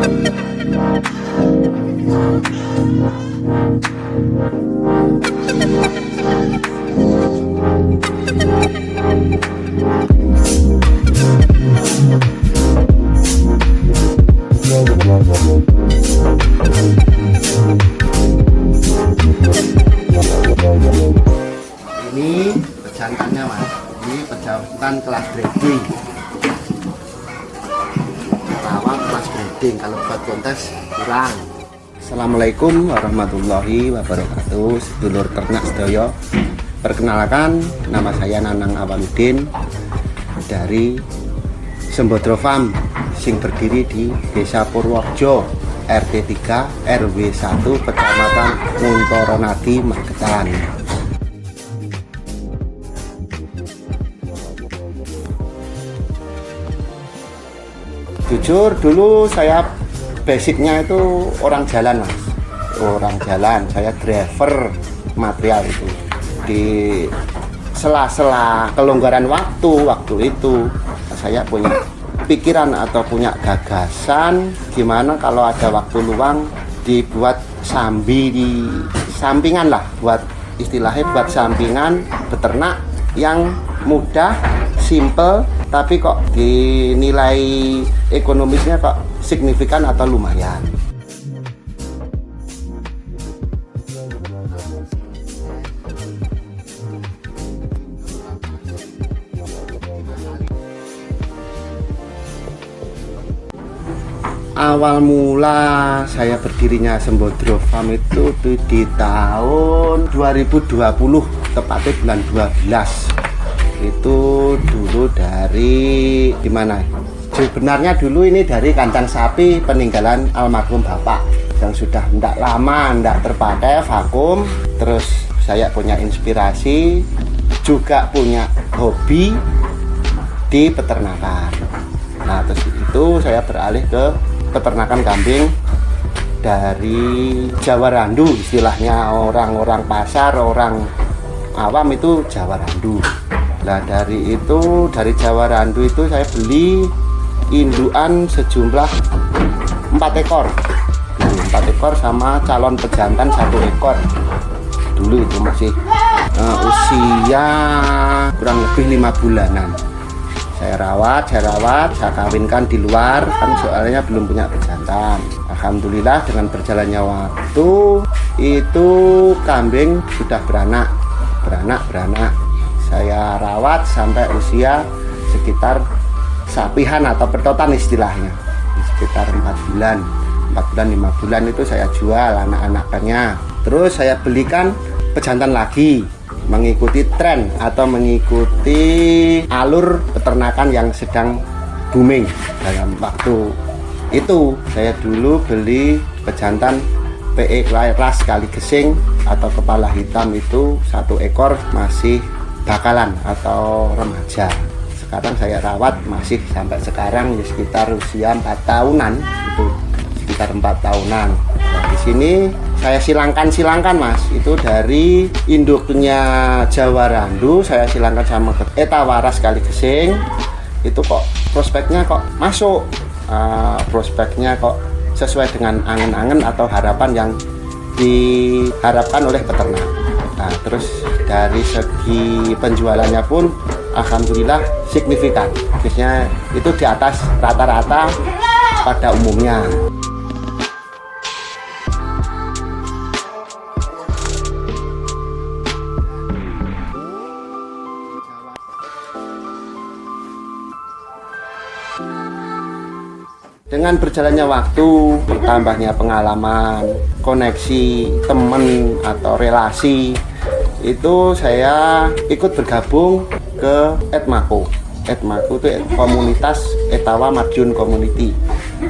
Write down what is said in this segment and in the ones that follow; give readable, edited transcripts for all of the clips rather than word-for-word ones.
Ini pejantannya mas, ini pejantan kelas breeding. Lawang kelas breeding, kalau buat kontes kurang. Assalamualaikum warahmatullahi wabarakatuh, sedulur ternak sedoyo. Perkenalkan, nama saya Nanang Awaludin dari Sembodro Farm sing berdiri di Desa Purworejo, RT 3 RW 1 Kecamatan Muntoronadi, Magetan. Jujur dulu saya basicnya itu orang jalan mas, orang jalan. Saya driver material itu. Di sela-sela kelonggaran waktu itu saya punya pikiran atau punya gagasan gimana kalau ada waktu luang dibuat sambi di sampingan lah, buat istilahnya buat sampingan beternak yang mudah, simple, tapi kok dinilai ekonomisnya kok signifikan atau lumayan. Awal mula saya berdirinya Sembodro Farm itu di tahun 2020, tepatnya bulan 12. Itu dulu dari dimana? Sebenarnya dulu ini dari kandang sapi peninggalan almarhum bapak yang sudah tidak lama tidak terpakai, vakum. Terus saya punya inspirasi, juga punya hobi di peternakan. Nah terus itu saya beralih ke peternakan kambing dari Jawa Randu, istilahnya orang-orang pasar, orang awam itu Jawa Randu. Nah dari Jawa Randu itu saya beli indukan sejumlah 4 ekor. 4 ekor sama calon pejantan 1 ekor. Dulu itu masih usia kurang lebih 5 bulanan. Saya rawat, saya kawinkan di luar, kan soalnya belum punya pejantan. Alhamdulillah dengan berjalannya waktu itu kambing sudah beranak. Saya rawat sampai usia sekitar sapihan atau petotan istilahnya, sekitar 4 bulan, 5 bulan itu saya jual anak-anakannya. Terus saya belikan pejantan lagi, mengikuti tren atau mengikuti alur peternakan yang sedang booming dalam waktu itu. Saya dulu beli pejantan PE ras kali gesing atau kepala hitam itu 1 ekor masih bakalan atau remaja. Sekarang saya rawat masih sampai sekarang ya sekitar usia 4 tahunan itu, sekitar 4 tahunan. Nah, di sini saya silangkan mas, itu dari induknya Jawa Randu saya silangkan sama Etawaras kali gesing. Itu kok prospeknya kok masuk, prospeknya kok sesuai dengan angen-angen atau harapan yang diharapkan oleh peternak. Nah terus dari segi penjualannya pun alhamdulillah signifikan, biasanya itu di atas rata-rata pada umumnya. Dengan berjalannya waktu, bertambahnya pengalaman, koneksi teman atau relasi, itu saya ikut bergabung ke Etmako. Etmako itu komunitas Etawa Madiun Community.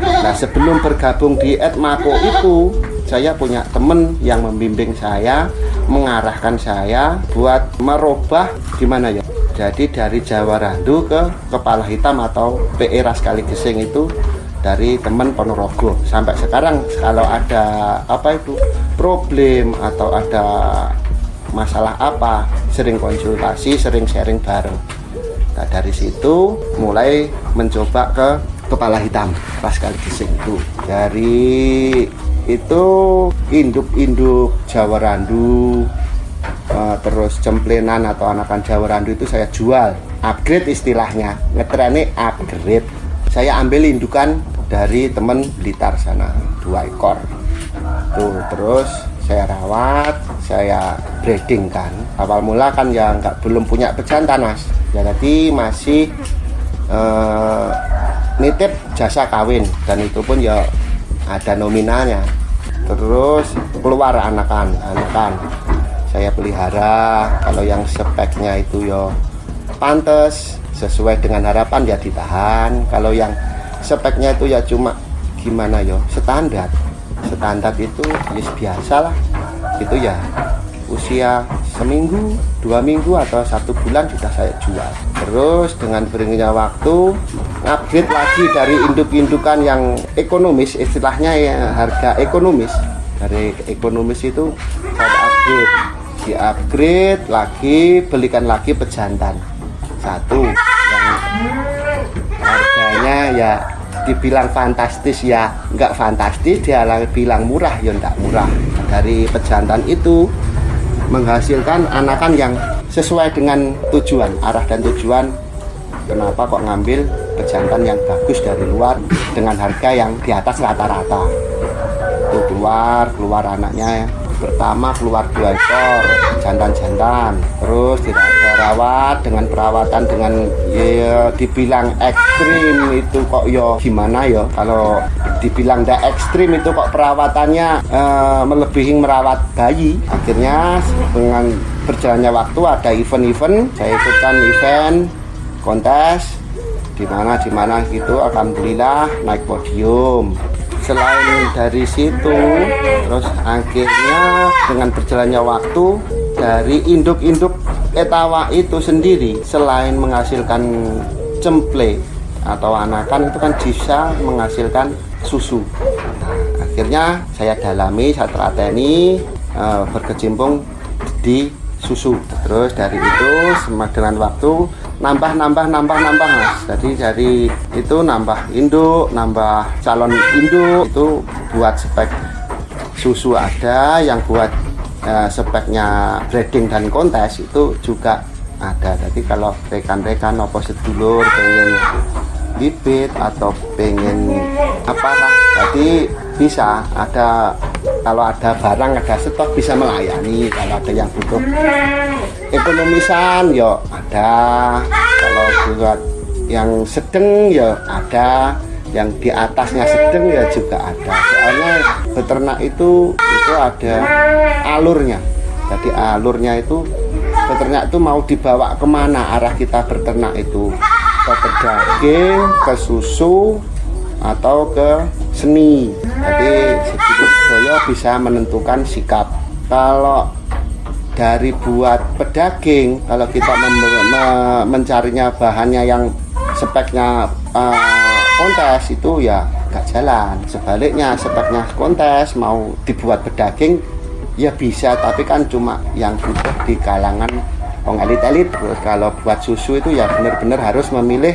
Nah sebelum bergabung di Etmako itu, saya punya teman yang membimbing saya, mengarahkan saya buat merubah gimana ya. Jadi dari Jawa Randu ke kepala hitam atau PE ras kali gesing itu dari teman Ponorogo. Sampai sekarang kalau ada problem atau ada masalah apa, sering konsultasi, sering sharing bareng. Nah dari situ mulai mencoba ke kepala hitam pas kali gising itu. Dari itu induk-induk Jawa Randu, terus cemplenan atau anakan Jawa Randu itu saya jual, upgrade istilahnya, ngetrennya upgrade. Saya ambil indukan dari temen Blitar sana 2 ekor tuh, terus saya rawat, saya breeding kan. Awal mula kan ya belum punya pejantan mas, ya jadi masih nitip jasa kawin, dan itu pun ya ada nominalnya. Terus keluar anakan saya pelihara. Kalau yang speknya itu ya pantes sesuai dengan harapan ya ditahan. Kalau yang speknya itu ya cuma gimana ya standar itu ya biasa lah, itu ya usia seminggu, 2 minggu atau 1 bulan sudah saya jual. Terus dengan berinya waktu upgrade lagi dari induk-indukan yang ekonomis, istilahnya ya harga ekonomis. Dari ekonomis itu saya upgrade lagi, belikan lagi pejantan 1 yang harganya ya dibilang fantastis ya enggak fantastis, dia bilang murah ya enggak murah. Dari pejantan itu menghasilkan anakan yang sesuai dengan tujuan, arah dan tujuan. Kenapa kok ngambil pejantan yang bagus dari luar dengan harga yang di atas rata-rata. Itu keluar anaknya ya. Pertama keluar 2 ekor jantan-jantan, terus tidak rawat dengan perawatan dengan ya dibilang ekstrim itu kok yo gimana yo, kalau dibilang tidak ekstrim itu kok perawatannya melebihi merawat bayi. Akhirnya dengan berjalannya waktu ada event-event, saya ikutkan event kontes di mana gitu, alhamdulillah naik podium. Selain dari situ, terus akhirnya dengan berjalannya waktu dari induk-induk etawa itu sendiri, selain menghasilkan cemple atau anakan, itu kan bisa menghasilkan susu. Nah, akhirnya saya dalami, saya telateni, berkecimpung di susu. Terus dari itu dengan waktu nambah mas. Jadi dari itu nambah induk, nambah calon induk. Itu buat spek susu ada, yang buat speknya breeding dan kontes itu juga ada. Jadi kalau rekan-rekan atau sedulur pengen bibit atau pengen apalah, jadi bisa ada. Kalau ada barang, ada stok, bisa melayani. Kalau ada yang butuh ekonomisan ya ada, kalau buat yang sedang ya ada, yang di atasnya sedang ya juga ada. Soalnya beternak itu ada alurnya. Jadi alurnya itu beternak itu mau dibawa kemana arah kita berternak itu, ke daging, ke susu, atau ke seni. Jadi sedaya bisa menentukan sikap. Kalau dari buat pedaging, kalau kita mencarinya bahannya yang speknya kontes itu ya gak jalan. Sebaliknya speknya kontes mau dibuat pedaging ya bisa, tapi kan cuma yang butuh di kalangan elit-elit. Kalau buat susu itu ya benar-benar harus memilih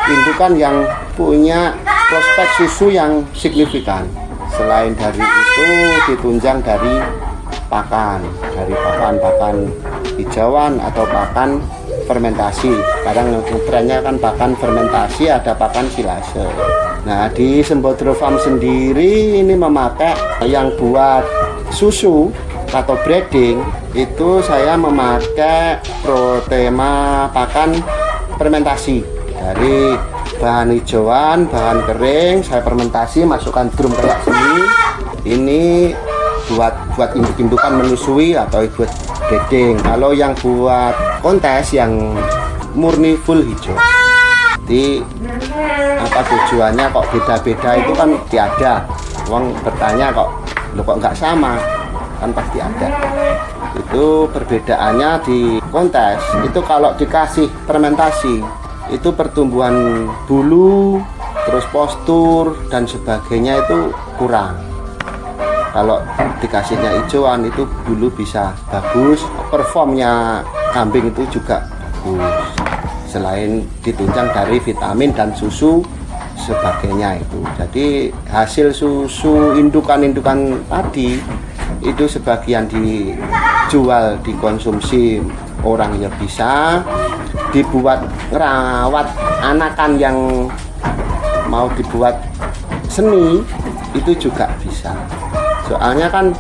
indukan yang punya prospek susu yang signifikan. Selain dari itu ditunjang dari pakan hijauan atau pakan fermentasi. Kadang trennya kan pakan fermentasi, ada pakan silase. Nah, di Sembodro Farm sendiri ini memakai yang buat susu atau breeding itu saya memakai protema pakan fermentasi dari bahan hijauan, bahan kering, saya fermentasi, masukkan drum kayak sini. Ini buat induk-indukan menyusui atau buat breeding. Kalau yang buat kontes yang murni full hijau. Jadi apa tujuannya kok beda-beda itu kan tiada. Wong bertanya kok nggak sama, kan pasti ada. Itu perbedaannya di kontes. Itu kalau dikasih fermentasi itu pertumbuhan bulu, terus postur dan sebagainya itu kurang. Kalau dikasihnya hijauan itu bulu bisa bagus, performnya kambing itu juga bagus. Selain ditunjang dari vitamin dan susu sebagainya itu. Jadi hasil susu indukan-indukan tadi itu sebagian dijual, dikonsumsi orang ya bisa, dibuat ngerawat anakan yang mau dibuat seni itu juga bisa. Soalnya kan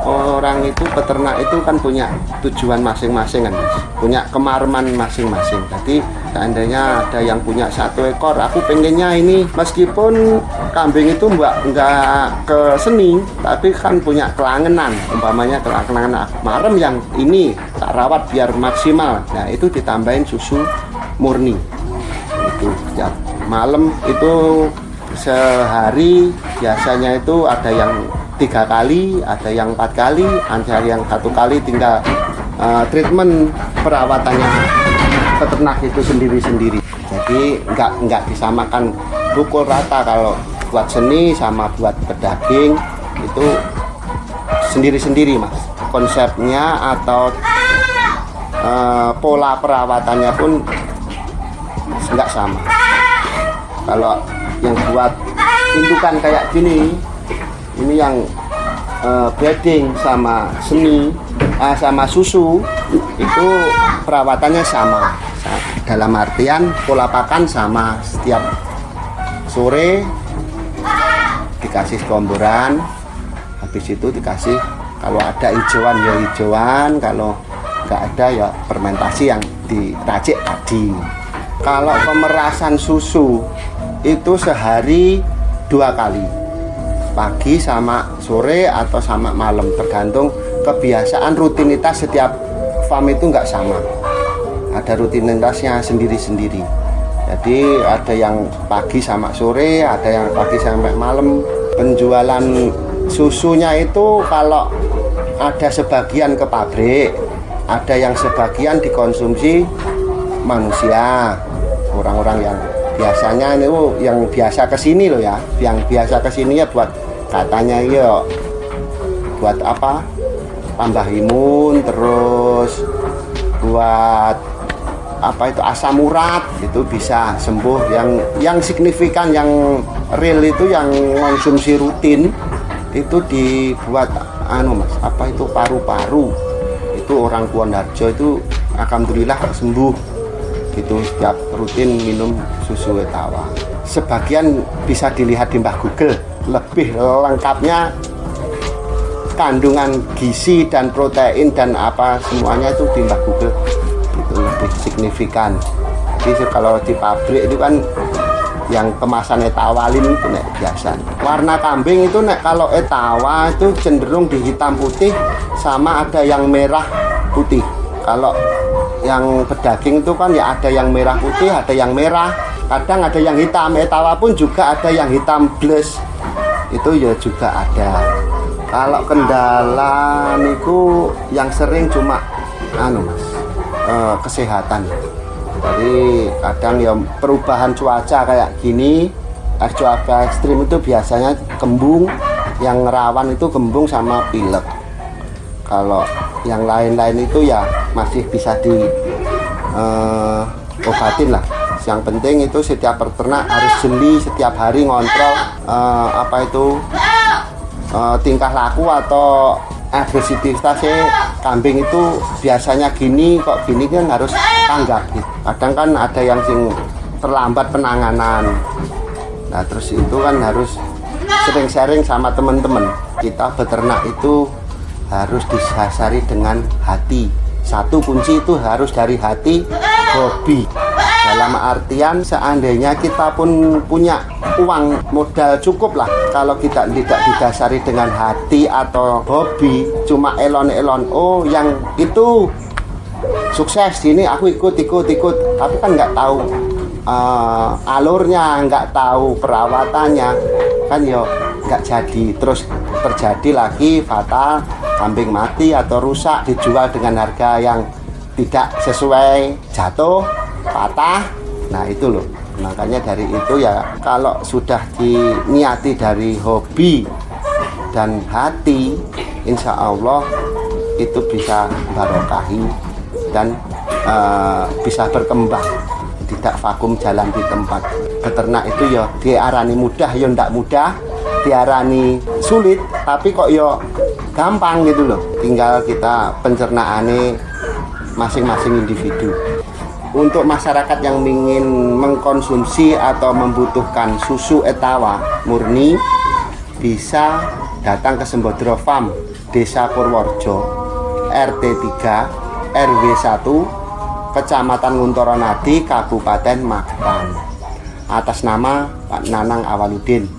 orang itu, peternak itu kan punya tujuan masing-masing kan Mas, punya kemareman masing-masing. Jadi seandainya ada yang punya 1 ekor, aku pengennya ini meskipun kambing itu nggak ke seni, tapi kan punya kelangenan, umpamanya kelangenan marem yang ini tak rawat biar maksimal. Nah itu ditambahin susu murni itu setiap malam itu. Sehari biasanya itu ada yang 3 kali, ada yang 4 kali, ada yang 1 kali, tinggal treatment perawatannya peternak itu sendiri-sendiri. Jadi nggak disamakan pukul rata. Kalau buat seni sama buat pedaging itu sendiri-sendiri Mas. Konsepnya atau pola perawatannya pun nggak sama. Kalau yang buat indukan kayak gini, ini yang breeding sama seni sama susu itu perawatannya sama, dalam artian pola pakan sama. Setiap sore dikasih komboran, habis itu dikasih, kalau ada hijauan ya hijauan, kalau nggak ada ya fermentasi yang diracik tadi. Kalau pemerasan susu itu sehari 2 kali, pagi sama sore atau sama malam, tergantung kebiasaan rutinitas. Setiap farm itu nggak sama, ada rutinitasnya sendiri-sendiri. Jadi ada yang pagi sama sore, ada yang pagi sampai malam. Penjualan susunya itu kalau ada sebagian ke pabrik, ada yang sebagian dikonsumsi manusia, orang-orang yang biasanya ini yang biasa kesini loh ya, yang biasa kesini ya buat katanya ya buat apa, tambah imun, terus buat apa itu asam urat, itu bisa sembuh. Yang signifikan, yang real itu yang konsumsi rutin itu dibuat Mas, apa itu paru-paru, itu orang Purwodarjo itu alhamdulillah sembuh gitu, setiap rutin minum susu Etawa. Sebagian bisa dilihat di Mbah Google, lebih lengkapnya kandungan gizi dan protein dan apa semuanya itu di Mbah Google, itu lebih signifikan. Jadi kalau di pabrik itu kan yang kemasan etawalin itu nek biasa. Warna kambing itu nek kalau etawa itu cenderung di hitam putih sama ada yang merah putih. Kalau yang pedaging itu kan ya ada yang merah putih, ada yang merah, kadang ada yang hitam. Etawa pun juga ada yang hitam bles, itu ya juga ada. Kalau kendala niku yang sering cuma Mas, kesehatan. Jadi kadang ya perubahan cuaca kayak gini, cuaca ekstrim itu biasanya kembung, yang rawan itu kembung sama pilek. Kalau yang lain-lain itu ya masih bisa diobatin lah. Yang penting itu setiap peternak harus jeli setiap hari ngontrol tingkah laku atau agresivitasnya kambing itu biasanya gini, kok gini kan harus tanggap gitu. Kadang kan ada yang terlambat penanganan. Nah terus itu kan harus sering sharing sama teman-teman. Kita beternak itu harus didasari dengan hati. Satu kunci itu harus dari hati, hobi. Dalam artian seandainya kita pun punya uang modal cukup lah, kalau kita tidak didasari dengan hati atau hobi, cuma elon-elon, oh yang itu sukses ini aku ikut, tapi kan nggak tahu alurnya, nggak tahu perawatannya, kan yo nggak jadi. Terus terjadi lagi fatal, kambing mati atau rusak, dijual dengan harga yang tidak sesuai, jatuh, patah. Nah itu loh, makanya dari itu ya kalau sudah diniati dari hobi dan hati, insya Allah itu bisa barokahi dan bisa berkembang. tidak vakum jalan di tempat. Beternak itu ya diarani mudah ya ndak mudah, diarani sulit tapi kok ya gampang gitu loh. Tinggal kita pencernaannya masing-masing individu. Untuk masyarakat yang ingin mengkonsumsi atau membutuhkan susu etawa murni, bisa datang ke Sembodro Farm, Desa Purworejo, RT 3, RW 1, Kecamatan Nguntaranadi, Kabupaten Magetan, atas nama Pak Nanang Awaludin.